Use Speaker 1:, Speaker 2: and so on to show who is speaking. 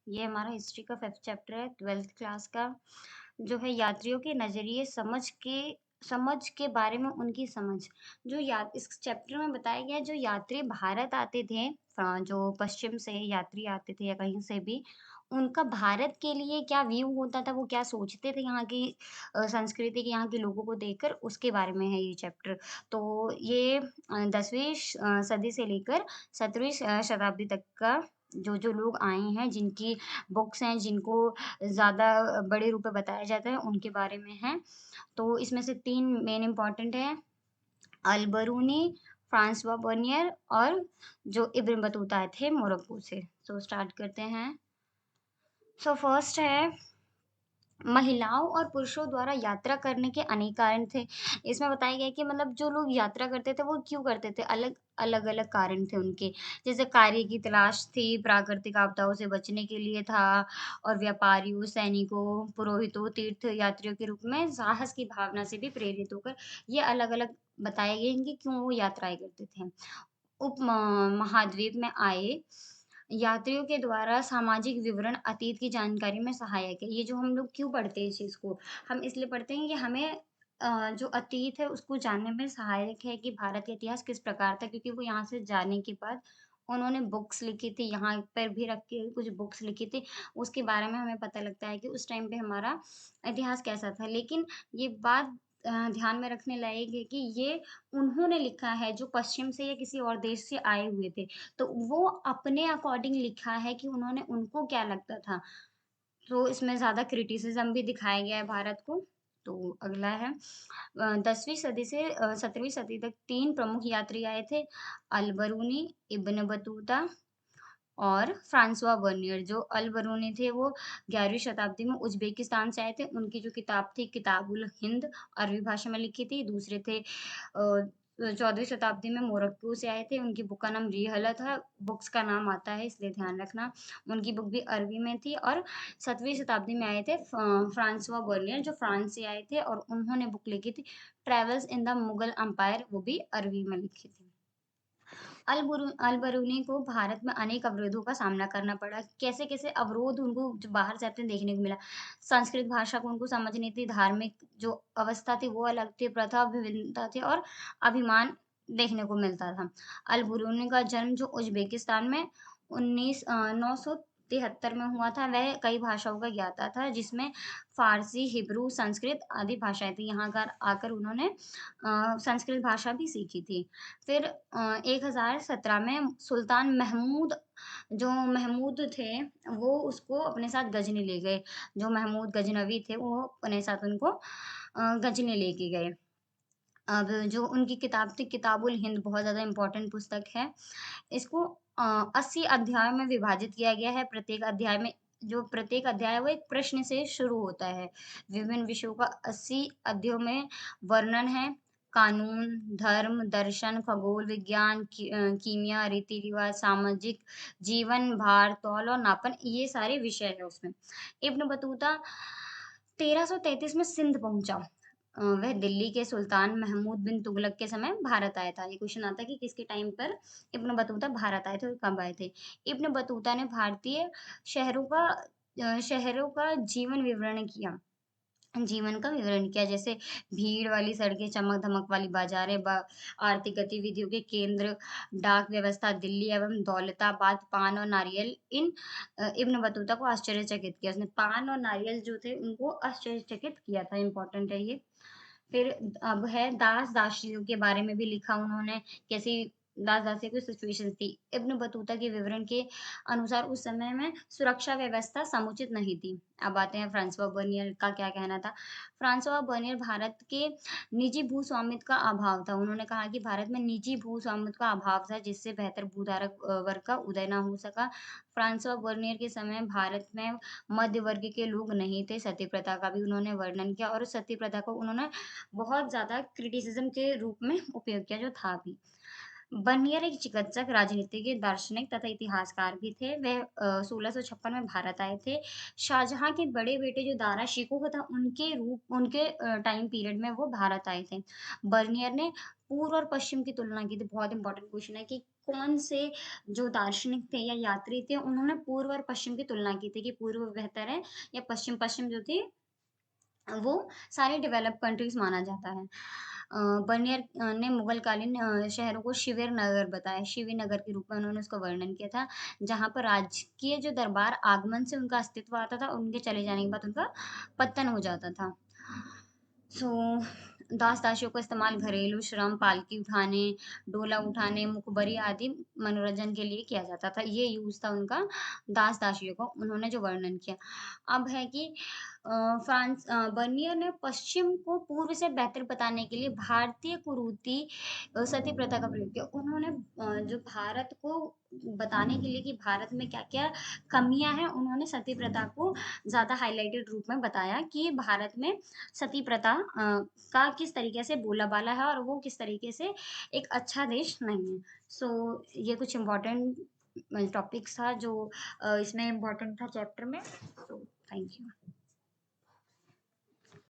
Speaker 1: ये हमारा हिस्ट्री का 5th चैप्टर है 12th क्लास का, जो है यात्रियों के नज़रिए समझ के बारे में उनकी समझ। जो या इस चैप्टर में बताया गया है जो यात्री भारत आते थे जो पश्चिम से यात्री आते थे या कहीं से भी, उनका भारत के लिए क्या व्यू होता था, वो क्या सोचते थे यहाँ की संस्कृति के यहाँ के लोगों को देखकर, उसके बारे में है ये चैप्टर। तो ये 10वीं सदी से लेकर 17वीं शताब्दी तक का जो-जो लोग आए हैं, जिनकी बुक्स हैं, जिनको ज़्यादा बड़े रूप में बताया जाता है, उनके बारे में है। तो इसमें से 3 मेन इम्पोर्टेंट हैं, अल-बरूनी, फ्रांसवा बर्नियर और जो इब्न बतूता आए थे मोरक्को से। सो स्टार्ट करते हैं। सो फर्स्ट है महिलाओं और पुरुषों द्वारा यात्रा करने के अनेक कारण थे। इसमें बताया गया है कि मतलब जो लोग यात्रा करते थे, वो क्यों करते थे? अलग-अलग कारण थे उनके। जैसे कार्य की तलाश थी, प्राकृतिक आपदाओं से बचने के लिए था और व्यापारियों, सैनिकों, पुरोहितों, तीर्थ यात्रियों के रूप में साहस की भावना से भी प्रेरित होकर ये अलग-अलग बताए गए हैं कि क्यों वो यात्राएँ करते थे। उप म महाद्वीप में आए यात्रियों के द्वारा सामाजिक विवरण अतीत की जानकारी में सहायक है। ये जो हम लोग क्यों पढ़ते हैं इस चीज़ को? हम इसलिए पढ़ते हैं कि हमें जो अतीत है उसको जानने में सहायक है कि भारत का इतिहास किस प्रकार था क्योंकि वो यहाँ से जाने के बाद उन्होंने बुक्स लिखी थी, यहाँ पर भी रख के कुछ बुक्स लिखी थी। उसके बारे में हमें पता लगता है कि उस टाइम पे हमारा इतिहास कैसा था। लेकिन ये बात ध्यान में रखने लायक है कि ये उन्होंने लिखा है जो पश्चिम से या किसी और देश से आए हुए थे। तो वो अपने अकॉर्डिंग लिखा है कि उन्होंने उनको क्या लगता था। तो इसमें ज़्यादा क्रिटिसिज़्म भी दिखाया गया है भारत को। तो अगला है 10वीं सदी से 17वीं सदी तक 3 प्रमुख यात्री आए थे, अल-बरूनी, इब्न बतूता और फ्रांसवा बर्नियर। जो अल-बरूनी थे वो 11वीं शताब्दी में उज़्बेकिस्तान से आए थे। उनकी जो किताब थी किताबुल हिंद अरबी भाषा में लिखी थी। दूसरे थे 14वीं शताब्दी में मोरक्को से आए थे। उनकी बुक का नाम रिहला था। बुक्स का नाम आता है इसलिए ध्यान रखना। उनकी बुक भी अरबी में थी और 7वीं शताब्दी में आए थे फ्रांसवा बर्नियर जो फ्रांस से आए थे और उन्होंने बुक लिखी थी travels in the Mughal empire वो भी अरबी में लिखी थी। अल-बरूनी को भारत में अनेक अवरोधों का सामना करना पड़ा। कैसे-कैसे अवरोध उनको जो बाहर से आते देखने को मिला। संस्कृत भाषा को उनको समझ नहीं थी, धार्मिक जो अवस्था थी वो अलग थी, प्रथा विभिन्नता थी और अभिमान देखने को मिलता था। अल-बरूनी का जन्म जो उज़्बेकिस्तान में 973 में हुआ था, वह कई भाषाओं का ज्ञाता था जिसमें फ़ारसी, हिब्रू, संस्कृत आदि भाषाएँ थी। यहाँ आकर आकर उन्होंने संस्कृत भाषा भी सीखी थी। फिर 1017 में सुल्तान महमूद थे, वो उसको अपने साथ गज़नी ले गए। जो महमूद गज़नवी थे, वो अपने साथ उनको गज़नी लेके गए। अब जो उनकी किताब थी किताबुल हिंद बहुत ज़्यादा इम्पोर्टेंट पुस्तक है। इसको 80 अध्यायों में विभाजित किया गया है। प्रत्येक अध्याय है वो एक प्रश्न से शुरू होता है। विभिन्न विषयों का 80 अध्यायों में वर्णन है। कानून, धर्म, दर्शन, खगोल विज्ञान, कीमिया, रीति-रिवाज, सामाजिक जीवन, भार, तौल और नापन ये सारे विषय हैं उसमें। इब्न बतूता 1333 में सिंध पहुँचा। वह दिल्ली के सुल्तान महमूद बिन तुगलक के समय भारत आया था। ये क्वेश्चन आता है कि किसके टाइम पर इब्न बतूता भारत आए थे और कब आए थे? इब्न बतूता ने भारतीय शहरों का जीवन का विवरण किया जैसे भीड़ वाली सड़कें, चमक-धमक वाली बाज़ारें, आर्थिक गतिविधियों के केंद्र, डाक व्यवस्था, दिल्ली एवं दौलताबाद, पान और नारियल इब्न बतूता को आश्चर्यचकित किया। उसने पान और नारियल जो थे उनको आश्चर्यचकित किया था, इम्पोर्टेंट है ये। फिर अब है दास-दासियों के बारे में भी लिखा उन्होंने, कैसी दास-दासियों की सिचुएशंस थी। इब्न बतूता के विवरण के अनुसार उस समय में सुरक्षा व्यवस्था समुचित नहीं थी। अब आते हैं फ्रांसवा बर्नियर का क्या कहना था। फ्रांसवा बर्नियर भारत के निजी भू-स्वामित्व का अभाव था। उन्होंने कहा कि भारत में निजी भू-स्वामित्व का अभाव था, जिससे बेहतर भूधारक वर्ग का उदय ना हो सका। फ्रांसवा बर्नियर के समय भारत में मध्य वर्ग के लोग नहीं थे। सती प्रथा का भी उन्होंने वर्णन किया और सती प्रथा को उन्होंने बहुत ज़्यादा क्रिटिसिज़्म के रूप में उपयोग किया, जो था भी। बर्नियर एक चिकित्सक, राजनीतिज्ञ, दार्शनिक तथा इतिहासकार भी थे। वह 1656 में भारत आए थे। शाहजहाँ के बड़े बेटे जो दारा शिकोह था, उनके टाइम पीरियड में वो भारत आए थे। बर्नियर ने पूर्व और पश्चिम की तुलना की थी। बहुत इंपॉर्टेंट क्वेश्चन है कि कौन से जो दार्शनिक थे या यात्री थे, उन्होंने पूर्व और पश्चिम की तुलना की थी कि पूर्व बेहतर है या पश्चिम जो थी वो सारे डेवलप कंट्रीज़ माना जाता है। बर्नियर ने मुगलकालीन शहरों को शिविर नगर बताया, शिवी नगर के रूप में उन्होंने उसका वर्णन किया था, जहाँ पर राजकीय जो दरबार आगमन से उनका अस्तित्व आता था, उनके चले जाने के बाद उनका पतन हो जाता था। सो दास-दासियों का इस्तेमाल घरेलू श्रम, पालकी उठाने, डोला उठाने, मुखबरी आदि मनोरंजन के लिए किया जाता था। ये यूज़ था उनका दास-दासियों का, उन्होंने जो वर्णन किया। अब है कि बर्नियर ने पश्चिम को पूर्व से बेहतर बताने के लिए भारतीय कुरीति सती प्रथा का प्रयोग किया। उन्होंने जो भारत को बताने के लिए कि भारत में क्या-क्या कमियाँ हैं, उन्होंने सती प्रथा को ज़्यादा हाइलाइटेड रूप में बताया कि भारत में सती प्रथा का किस तरीके से बोलाबाला है और वो किस तरीके से एक अच्छा देश नहीं है। सो ये कुछ इम्पोर्टेंट टॉपिक्स था जो इसमें इम्पोर्टेंट था चैप्टर में। So thank you.